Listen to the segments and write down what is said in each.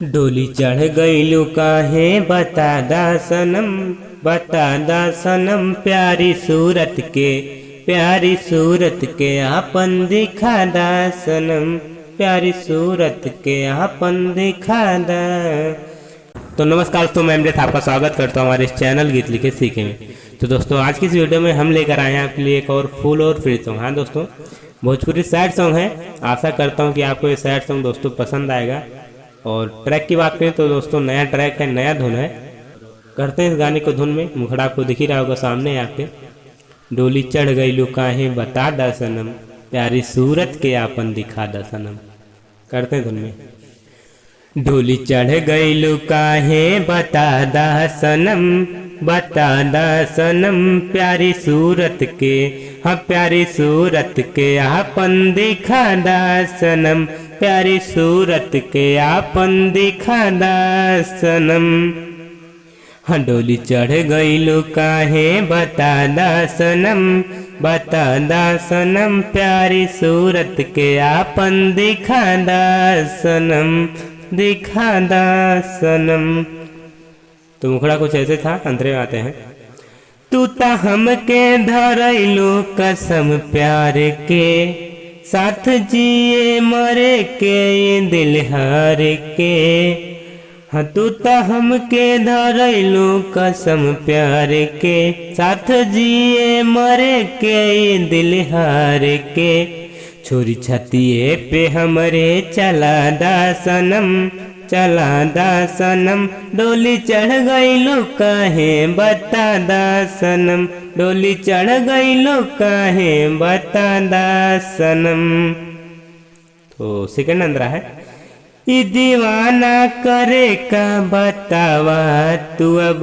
डोली चढ़ गइलू काहे बता दा सनम, बता दा सनम प्यारी सूरत के आपन दिखा दा सनम, प्यारी सूरत के आपन दिखा दा। तो नमस्कार दोस्तों, मैं अमृत आपका स्वागत करता हूँ हमारे इस चैनल गीत लिखे सीखे में। तो दोस्तों आज की इस वीडियो में हम लेकर आए हैं आपके लिए एक और फुल और फ्री सॉन्ग। हाँ दोस्तों, भोजपुरी सैड सॉन्ग है। आशा करता हूँ कि आपको ये सैड सॉन्ग दोस्तों पसंद आएगा। और ट्रैक की बात करें तो दोस्तों नया ट्रैक है, नया धुन है। करते हैं इस गाने को धुन में। मुखड़ा आपको दिख ही रहा होगा सामने आपके। डोली चढ़ गइलू काहे बता दा सनम, प्यारी सूरत के आपन दिखा दा सनम। करते हैं धुन में। डोली चढ़ गइलू काहे बता दा सनम, बता दा सनम प्यारी सूरत के, हाँ प्यारी सूरत के आपन दिखा दा सनम, प्यारी सूरत के आपन दिखा दा सनम। हाँ डोली चढ़ गइलू काहे बता दा सनम, बता दा सनम प्यारी सूरत के आपन दिखा दा सनम, दिखा दा सनम। तो मुखड़ा कुछ ऐसे था, अंतरे में आते हैं। तू ता हमके धरैलू कसम प्यार के, साथ जिए मरे के दिल हार के। हाँ तू ता हमके धरैलू कसम प्यार के, साथ जिए मरे के दिल हार के। छोरी छतिए पे हमरे चला दा सनम, चला दा सनम। डोली चढ़ गइलू काहे बता दा सनम, डोली चढ़ गइलू काहे बता दा सनम। तो सेकंड अंदर है। ई दीवाना करे का बतावा तू अब,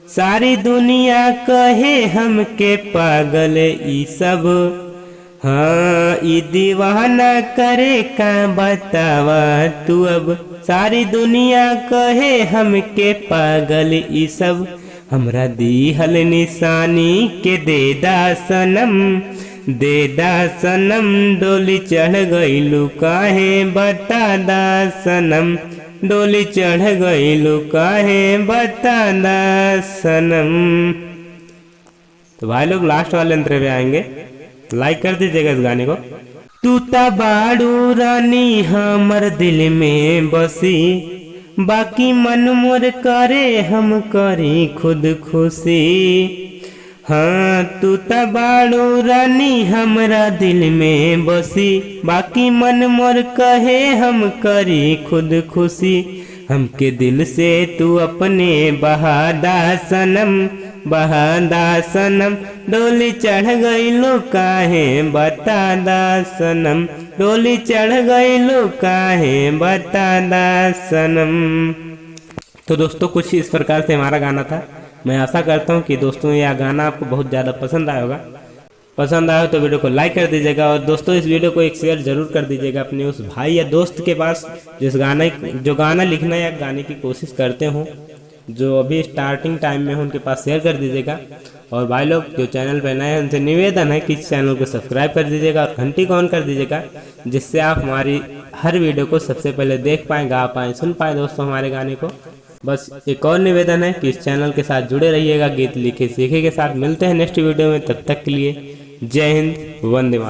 सारी दुनिया कहे हमके पागल ई सब। हाँ ई दीवाना करे का बतावा तू अब, सारी दुनिया कहे हमके पागल ई सब। हमरा दीहल निशानी के दे दा सनम, दे दा सनम। डोली चढ़ गइलू काहे बता दा सनम, डोली चढ़ गइलू काहे बता दा सनम। तो भाई लोग लास्ट वाले अंतरे पे आएंगे, लाइक कर दीजिएगा इस गाने को। तू ता बाड़ू रानी हमर दिल में बसी, बाकी मन मोर करे हम करी खुद खुशी। हाँ तू ता बाड़ू रानी हमरा दिल में बसी, बाकी मन मोर कहे हम करी खुद खुशी। हमके दिल से तू अपने बहा दा सनम, बहा दा सनम। डोली चढ़ गइलू काहे बता दा सनम, डोली चढ़ गइलू काहे बता दा सनम। तो दोस्तों कुछ इस प्रकार से हमारा गाना था। मैं आशा करता हूँ कि दोस्तों यह गाना आपको बहुत ज़्यादा पसंद आया होगा। पसंद आया तो वीडियो को लाइक कर दीजिएगा। और दोस्तों इस वीडियो को एक शेयर जरूर कर दीजिएगा अपने उस भाई या दोस्त के पास जो गाना लिखना या गाने की कोशिश करते हो, जो अभी स्टार्टिंग टाइम में हो, उनके पास शेयर कर दीजिएगा। और भाई लोग जो चैनल पर नए हैं उनसे निवेदन है कि इस चैनल को सब्सक्राइब कर दीजिएगा और घंटी को ऑन कर दीजिएगा, जिससे आप हमारी हर वीडियो को सबसे पहले देख पाएँ, गा पाएँ, सुन पाएँ दोस्तों हमारे गाने को। बस एक और निवेदन है कि इस चैनल के साथ जुड़े रहिएगा गीत लिखे सीखे के साथ। मिलते हैं नेक्स्ट वीडियो में, तब तक के लिए जय हिंद, वंदे मातरम।